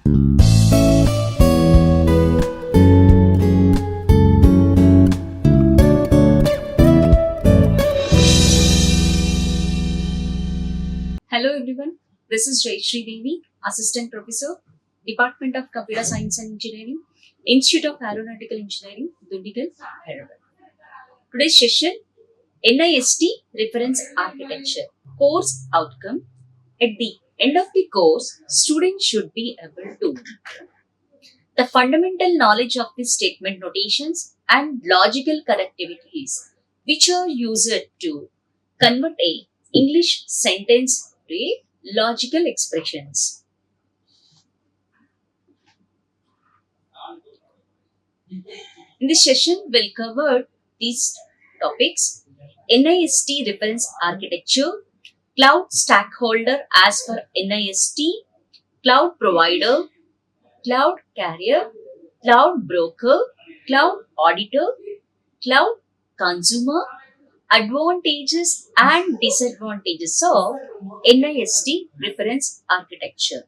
Hello everyone, this is Jayasri Devi, Assistant Professor, Department of Computer Science and Engineering, Institute of Aeronautical Engineering, Dundigal, Hyderabad. Today's session, NIST Reference Architecture. Course outcome. At the end of the course, students should be able to the fundamental knowledge of the statement notations and logical connectivities, which are used to convert a English sentence to a logical expressions. In this session, we'll cover these topics: NIST reference architecture, cloud stakeholder as per NIST, cloud provider, cloud carrier, cloud broker, cloud auditor, cloud consumer, advantages and disadvantages of NIST reference architecture.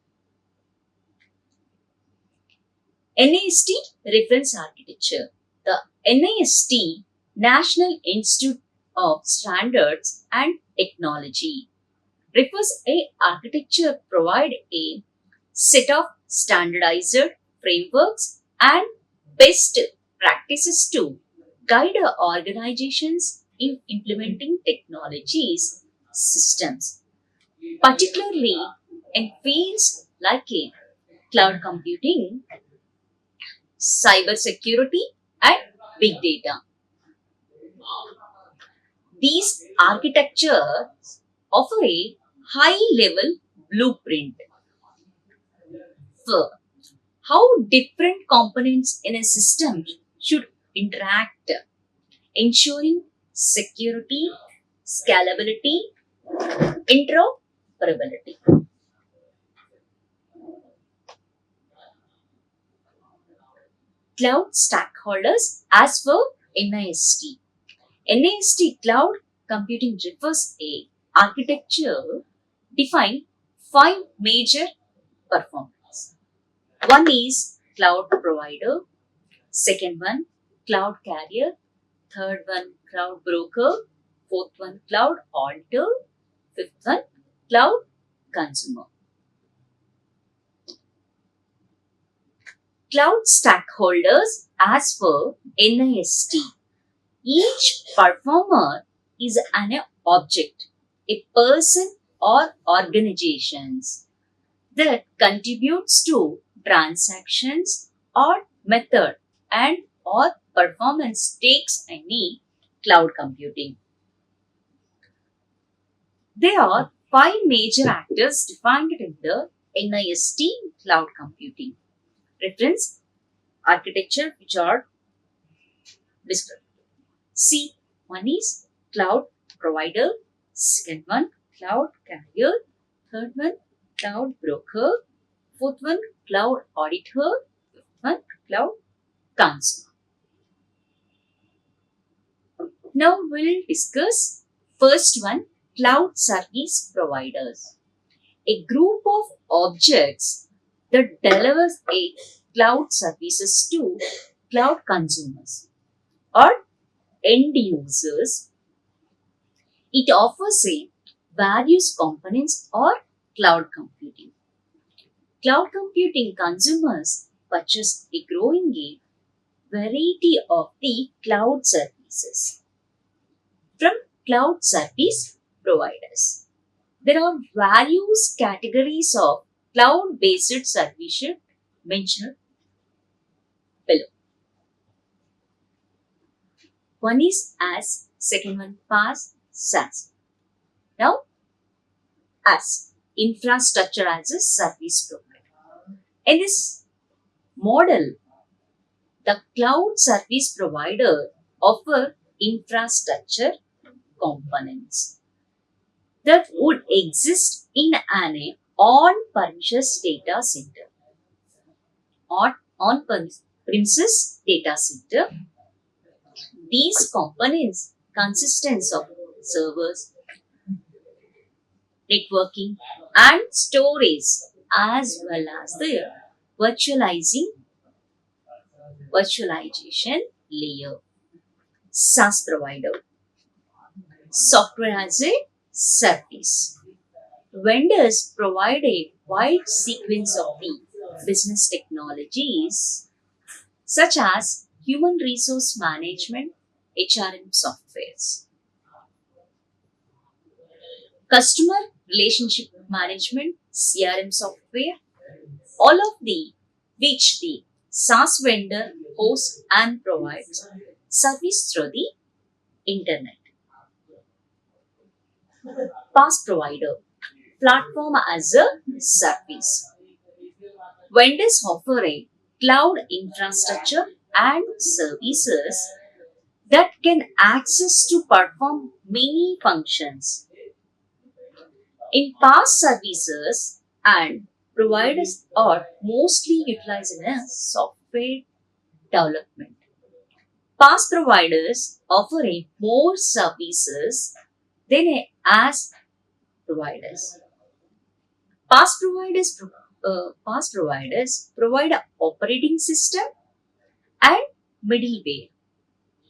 NIST reference architecture. The NIST, National Institute of Standards and Technology, refers a architecture provide a set of standardized frameworks and best practices to guide organizations in implementing technologies systems, particularly in fields like cloud computing, cyber security, and big data. These architectures offer a high-level blueprint for how different components in a system should interact, ensuring security, scalability, interoperability. Cloud stakeholders as per NIST. NIST Cloud Computing refers a architecture define 5 major performance. One is cloud provider, second one cloud carrier, third one cloud broker, fourth one cloud auditor, fifth one cloud consumer. Cloud stakeholders as per NIST. Each performer is an object, a person or organizations that contributes to transactions or method and or performance takes any cloud computing. There are 5 major actors defined in the NIST cloud computing reference architecture, which are described. C. One is cloud provider, second one cloud carrier, third one cloud broker, fourth one cloud auditor, fifth one cloud consumer. Now we'll discuss first one, cloud service providers. A group of objects that delivers a cloud services to cloud consumers or end users. It offers a various components or cloud computing. Cloud computing consumers purchase a growing variety of the cloud services from cloud service providers. There are various categories of cloud-based services mentioned below. One is as, second one PaaS, SaaS. Now, as infrastructure as a service provider. In this model, the cloud service provider offer infrastructure components that would exist in an on-premises data center or on-premises data center. These components consist of servers, networking and storage as well as the virtualizing virtualization layer. SaaS provider, software as a service. Vendors provide a wide sequence of the business technologies such as human resource management, HRM softwares, customer relationship management, CRM software, all of the which the SaaS vendor hosts and provides service through the internet. PaaS provider, platform as a service. Vendors offer a cloud infrastructure and services that can access to perform many functions. In past services and providers are mostly utilized in a software development. Past providers offer a more services than a as providers. Past providers provide a operating system and middleware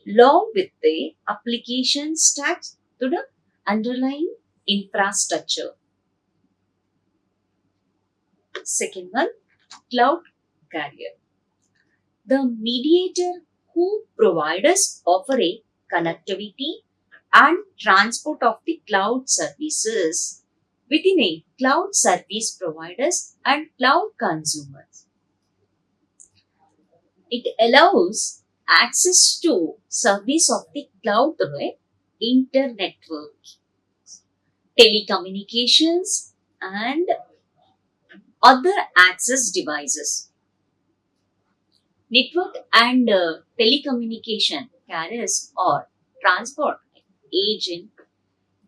along with the application stacks to the underlying infrastructure. Second one, cloud carrier. The mediator who providers offer a connectivity and transport of the cloud services within a cloud service providers and cloud consumers. It allows access to service of the cloud through a internetwork, telecommunications, and other access devices. Network and telecommunication carriers or transport agent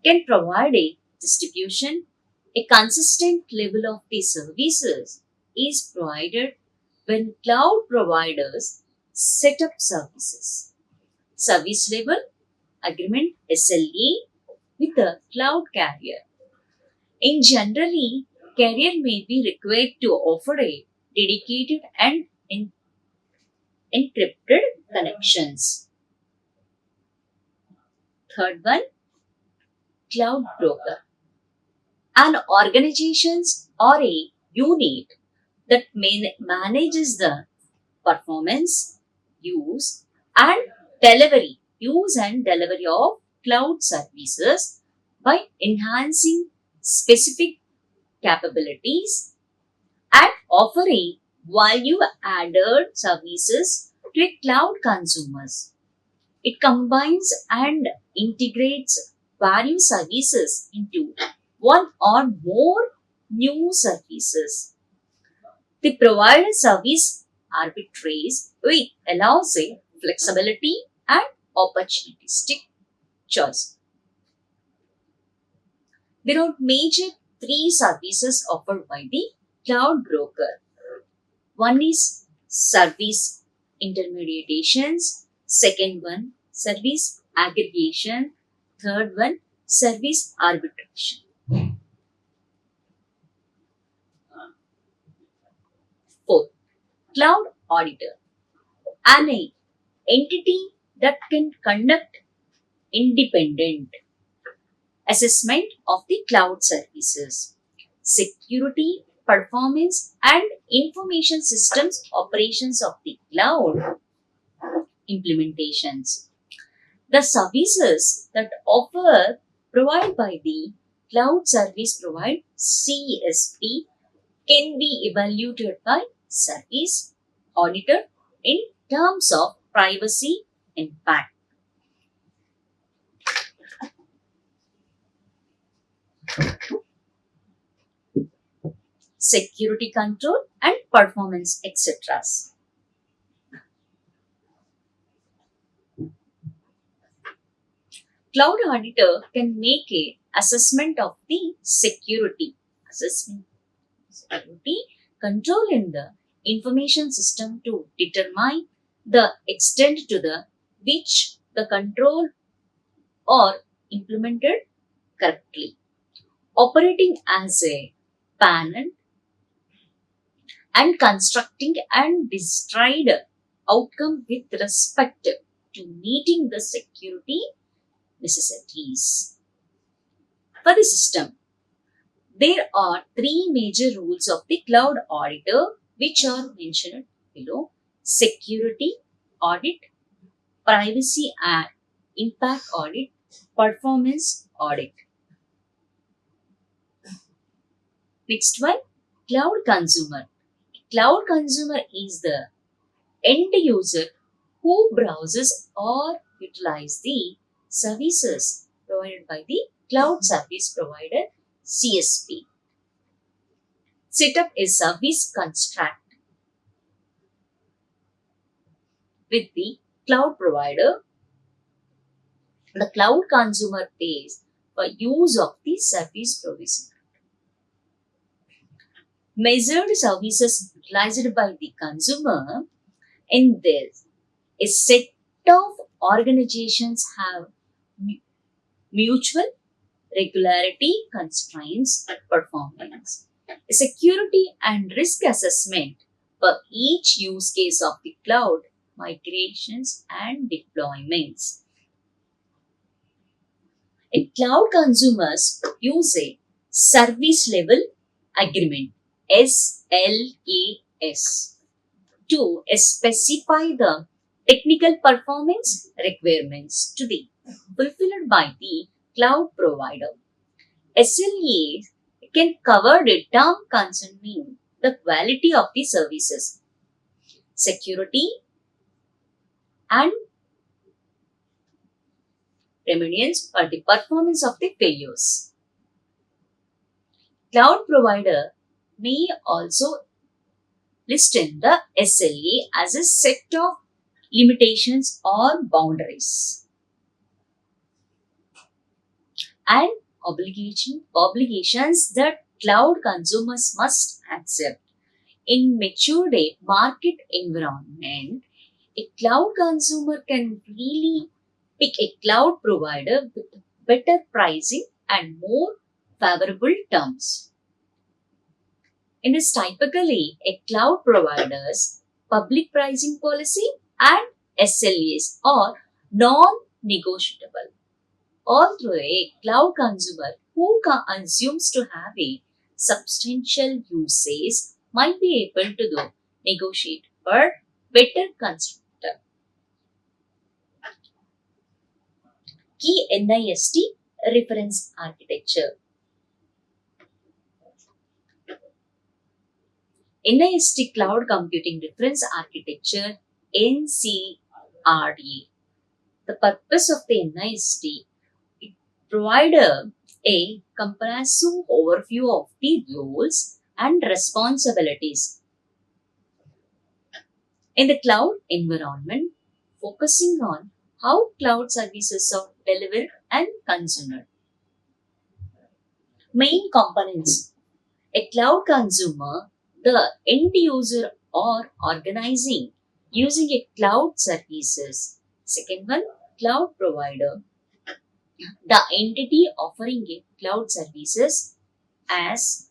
can provide a distribution. A consistent level of the services is provided when cloud providers set up services. Service level agreement SLA with the cloud carrier. In generally, carrier may be required to offer a dedicated and encrypted connections. Third one, cloud broker. An organizations or a unit that manages the performance, and use and delivery of cloud services by enhancing specific capabilities and offering value added services to cloud consumers. It combines and integrates various services into one or more new services. The provider service arbitrates which allows a flexibility and opportunistic choice. There are major three services offered by the cloud broker. One is service intermediations, second one service aggregation, third one service arbitration. Fourth, cloud auditor, an entity that can conduct independent assessment of the cloud services, security, performance, and information systems operations of the cloud implementations. The services that offer provided by the cloud service provide CSP can be evaluated by service auditor in terms of privacy impact. Security control and performance, etc. Cloud auditor can make a assessment of the security control in the information system to determine the extent to the which the control are implemented correctly. Operating as a panel, and constructing and desired outcome with respect to meeting the security necessities. For the system, there are three major rules of the cloud auditor which are mentioned below: security audit, privacy and impact audit, performance audit. Next one, cloud consumer. Cloud consumer is the end user who browses or utilizes the services provided by the cloud service provider CSP. Set up a service contract with the cloud provider. The cloud consumer pays for use of the service provision. Measured services utilized by the consumer. In this, a set of organizations have mutual regularity constraints performance. A security and risk assessment for each use case of the cloud migrations and deployments. A cloud consumers use a service level agreement SLAS to specify the technical performance requirements to be fulfilled by the cloud provider. SLAs can cover the term concerning the quality of the services, security, and remedies for the performance of the failures. Cloud provider may also list in the SLA as a set of limitations or boundaries and obligations that cloud consumers must accept. In mature market environment, a cloud consumer can really pick a cloud provider with better pricing and more favorable terms. In this, typically, a cloud provider's public pricing policy and SLAs are non-negotiable. Although a cloud consumer who assumes to have a substantial usage might be able to negotiate for better constructor. Key NIST reference architecture. NIST Cloud Computing Reference Architecture NCRE. The purpose of the NIST, it provides a comprehensive overview of the roles and responsibilities in the cloud environment, focusing on how cloud services are delivered and consumed. Main components: a cloud consumer, the end user or organizing using a cloud services. Second one, cloud provider, the entity offering a cloud services as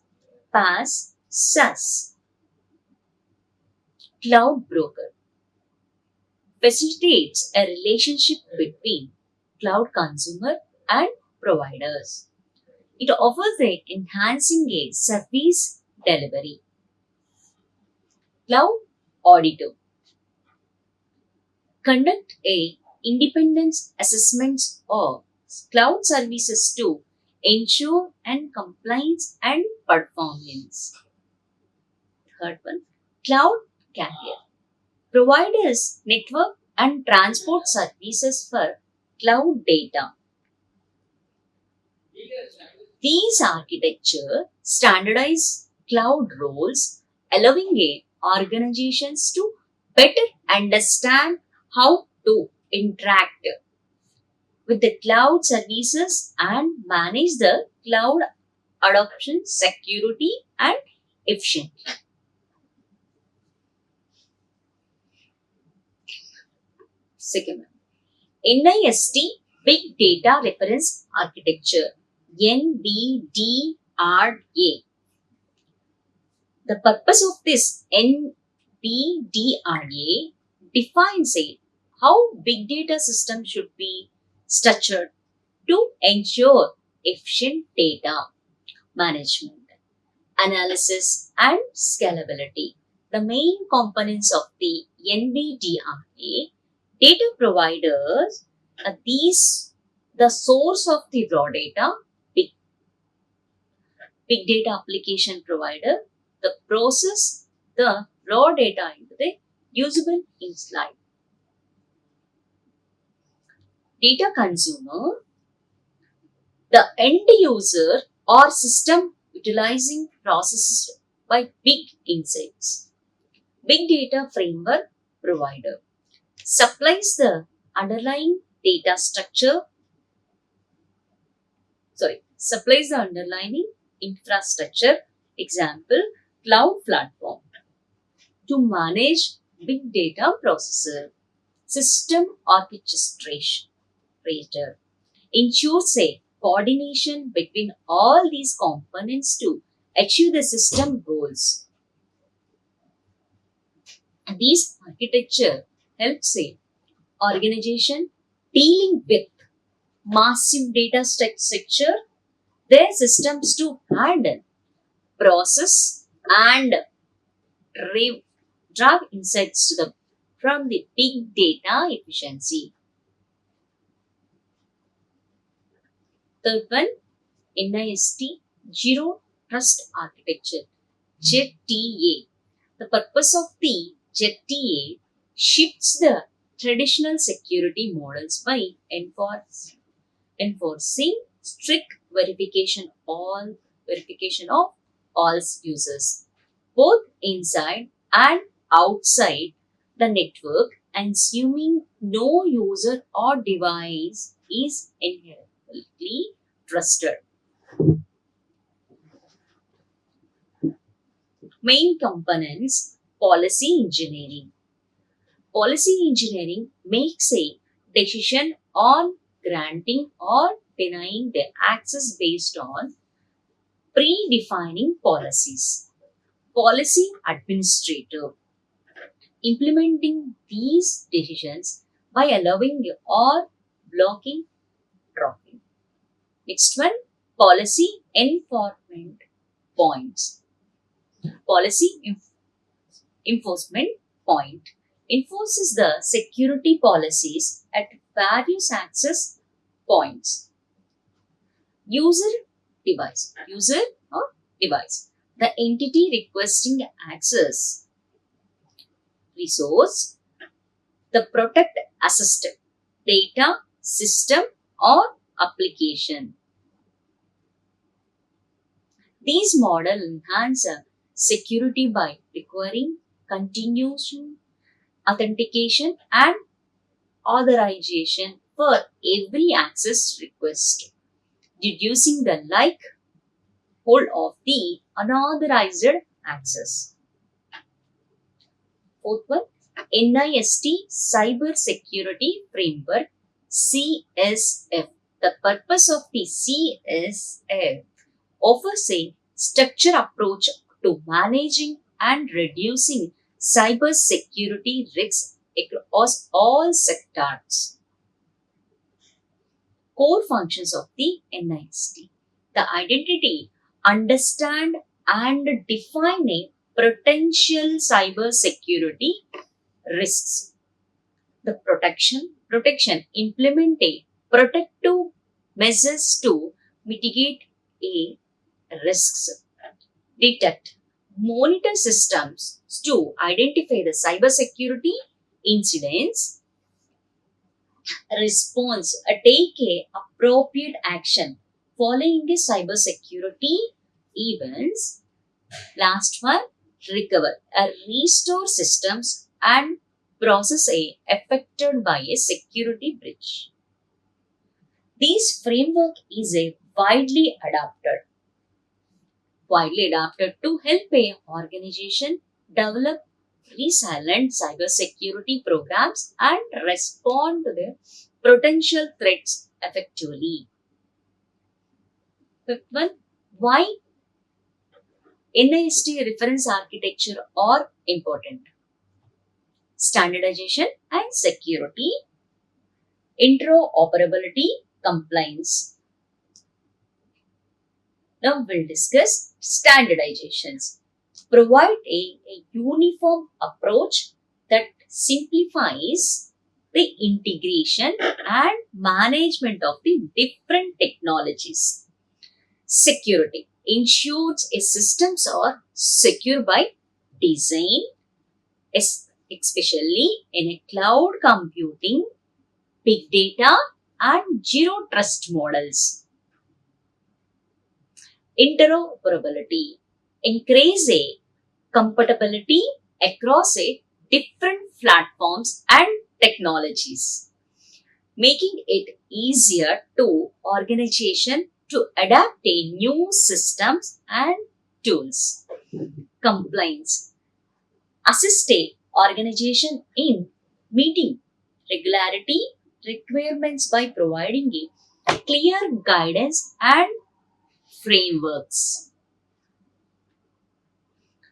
PaaS, SaaS. Cloud broker facilitates a relationship between cloud consumer and providers. It offers a enhancing a service delivery. Cloud auditor conduct a independence assessments of cloud services to ensure and compliance and performance. Third one, cloud carrier provides network and transport services for cloud data. These architecture standardize cloud roles, allowing organizations to better understand how to interact with the cloud services and manage the cloud adoption, security, and efficiency. Second, NIST Big Data Reference Architecture NBDRA. The purpose of this NBDRA defines how big data systems should be structured to ensure efficient data management, analysis, and scalability. The main components of the NBDRA data providers are these: the source of the raw data, big, big data application provider, the process the raw data into the usable insight, data consumer, the end user or system utilizing processes by big insights. Big data framework provider supplies the underlying data structure, supplies the underlying infrastructure, example, cloud platform, to manage big data processor, system orchestration, ensures a coordination between all these components to achieve the system goals. And these architecture helps a organization dealing with massive data structure, their systems to handle, process, and drive insights from the big data efficiency. Third one, NIST Zero Trust Architecture, ZTA. The purpose of the ZTA shifts the traditional security models by enforcing strict verification of all users, both inside and outside the network, and assuming no user or device is inherently trusted. Main components: policy engineering. Policy engineering makes a decision on granting or denying the access based on predefining policies. Policy administrator implementing these decisions by allowing or blocking traffic. Next one, policy enforcement points. Policy enforcement point enforces the security policies at various access points. User or device, the entity requesting access. Resource, the protect assisted data, system, or application. These models enhance security by requiring continuous authentication and authorization for every access request, reducing the likelihood of the unauthorized access. Fourth one, NIST Cyber Security Framework, CSF. The purpose of the CSF offers a structured approach to managing and reducing cyber security risks across all sectors. Core functions of the NIST: the identity, understand, and define a potential cyber security risks. The protection, implement a protective measures to mitigate a risks. Detect, monitor systems to identify the cybersecurity incidents. Response, take a appropriate action following a cybersecurity events. Last one, recover, restore systems and process affected by a security breach. This framework is widely adapted to help a organization develop resilient cybersecurity programs and respond to the potential threats effectively. Fifth one, why NIST reference architecture are important. Standardization and security, interoperability, compliance. Now we'll discuss standardizations. Provide a uniform approach that simplifies the integration and management of the different technologies. Security ensures a systems are secure by design, especially in a cloud computing, big data, and zero trust models. Interoperability increase a compatibility across a different platforms and technologies, making it easier to organization to adapt a new systems and tools. Compliance assist a organization in meeting regularity requirements by providing a clear guidance and frameworks.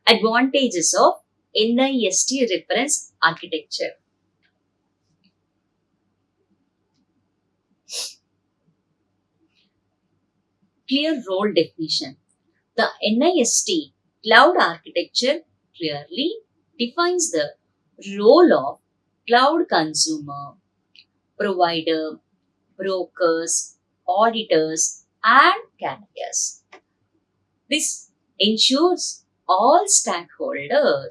Advantages of NIST reference architecture. Clear role definition. The NIST cloud architecture clearly defines the role of cloud consumer, provider, brokers, auditors, and carriers. This ensures all stakeholders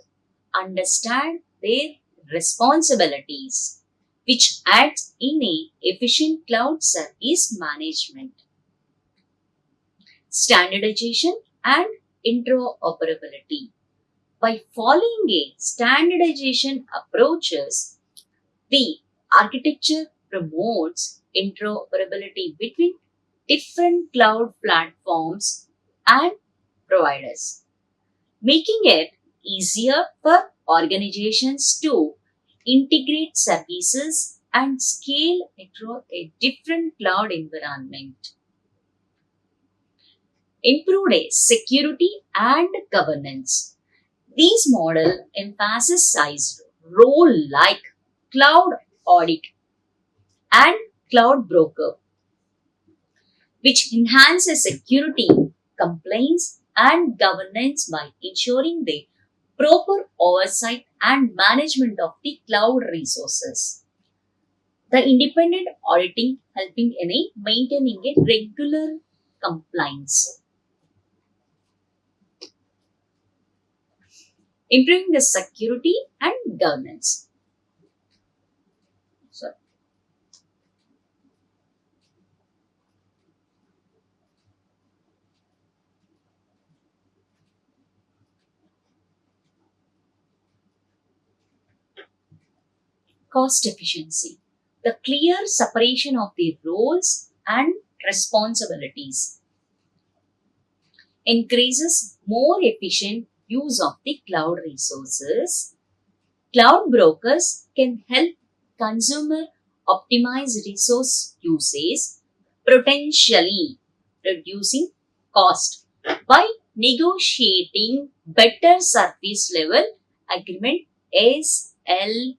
understand their responsibilities, which adds in a efficient cloud service management. Standardization and interoperability. By following a standardization approaches, the architecture promotes interoperability between different cloud platforms and providers, making it easier for organizations to integrate services and scale across a different cloud environment. Improved security and governance. These models emphasize role like cloud audit and cloud broker, which enhances security, compliance, and governance by ensuring the proper oversight and management of the cloud resources. The independent auditing helping in maintaining a regular compliance. Improving the security and governance. So, cost efficiency. The clear separation of the roles and responsibilities increases more efficient use of the cloud resources. Cloud brokers can help consumer optimize resource usage, potentially reducing cost by negotiating better service level agreement SLAs.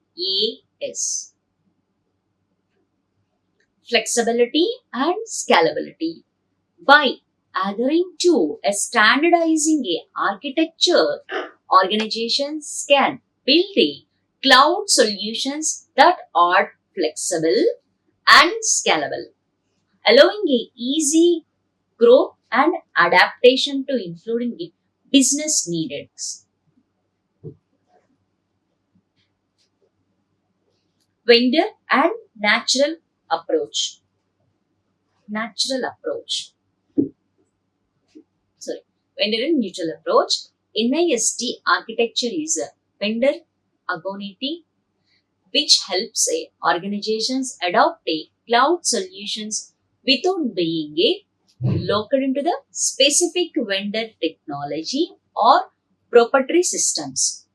Flexibility and scalability. By adhering to a standardizing a architecture, organizations can build a cloud solutions that are flexible and scalable, allowing a easy growth and adaptation to including the business needs. Vendor and approach. Natural approach. Sorry, vendor and neutral approach. NIST architecture is a vendor agnostic, which helps organizations adopt a cloud solutions without being locked into the specific vendor technology or proprietary systems.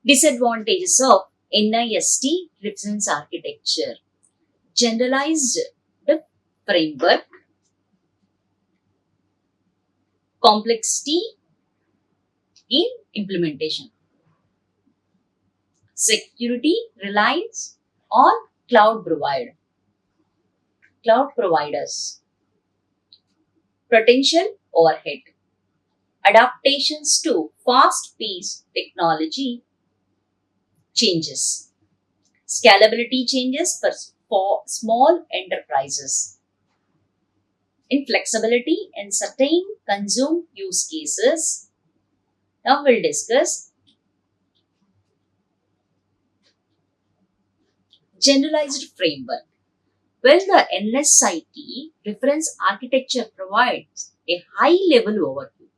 Disadvantages of NIST reference architecture. Generalized the framework, Complexity in implementation. Security relies on cloud providers. Potential overhead. Adaptations to fast-paced technology changes. Scalability changes for small enterprises. Inflexibility in certain consume use cases. Now we'll discuss generalized framework. Well, the NSIT reference architecture provides a high-level overview.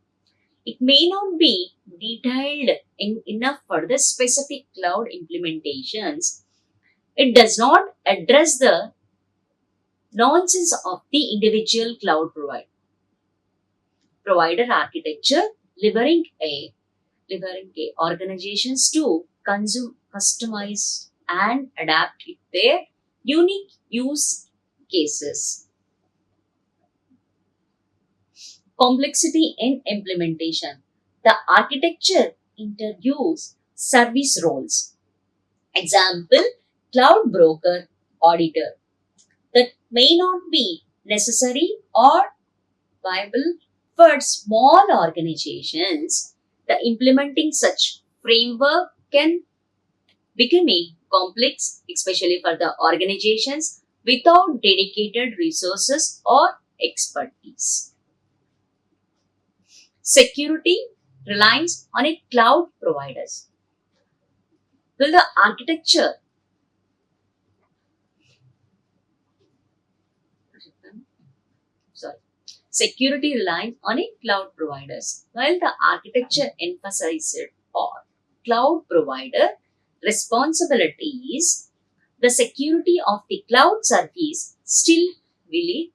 It may not be detailed enough for the specific cloud implementations. It does not address the nonsense of the individual cloud provider architecture, levering a organizations to consume, customize, and adapt it their unique use cases. Complexity in implementation. The architecture introduces service roles. Example, cloud broker, auditor. That may not be necessary or viable for small organizations. The implementing such framework can become a complex, especially for the organizations without dedicated resources or expertise. Security relies on a cloud providers. Will the architecture sorry security relies on a cloud providers while the architecture emphasizes on cloud provider responsibilities. The security of the cloud service still really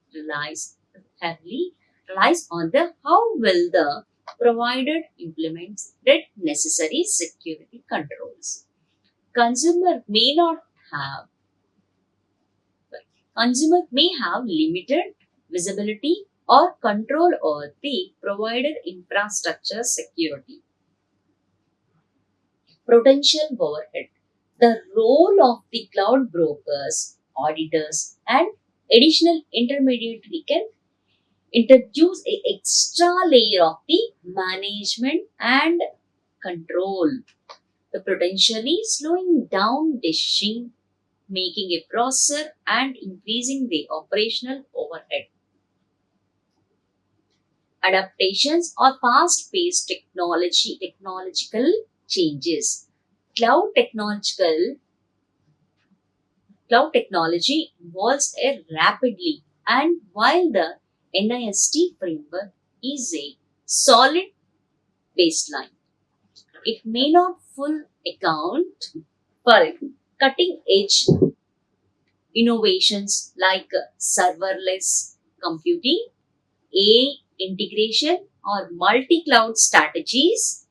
heavily relies on the how will the provider implements that necessary security controls. Consumer may not have Consumer may have limited visibility or control over the provided infrastructure security. Potential overhead. The role of the cloud brokers, auditors, and additional intermediary can introduce an extra layer of the management and control, the potentially slowing down decision making a process and increasing the operational overhead. Adaptations or fast-paced technological changes. Cloud technological Cloud technology evolves rapidly, and while the NIST framework is a solid baseline, it may not full account for cutting edge innovations like serverless computing, AI integration, or multi cloud strategies,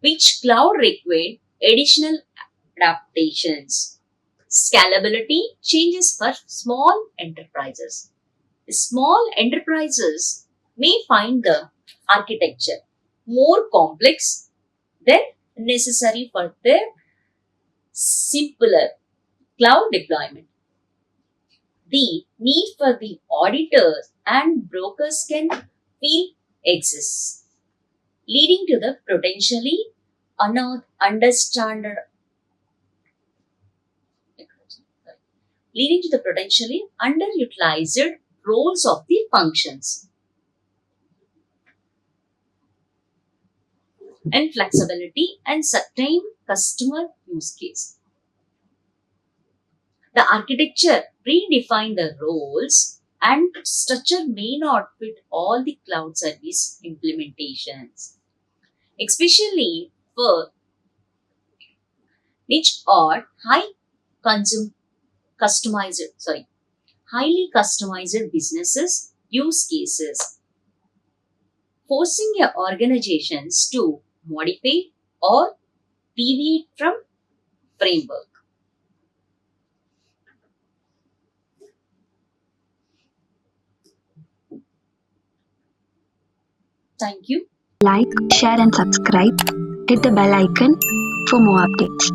which cloud require additional adaptations. Scalability changes for small enterprises. Small enterprises may find the architecture more complex than necessary for their simpler cloud deployment. The need for the auditors and brokers can feel exists, leading to the potentially understand leading to the potentially underutilized roles of the functions and flexibility and certain customer use case. The architecture redefine the roles and structure may not fit all the cloud service implementations, especially for niche or consume highly customized businesses use cases, forcing your organizations to modify or deviate from framework. Thank you. Like, share, and subscribe. Hit the bell icon for more updates.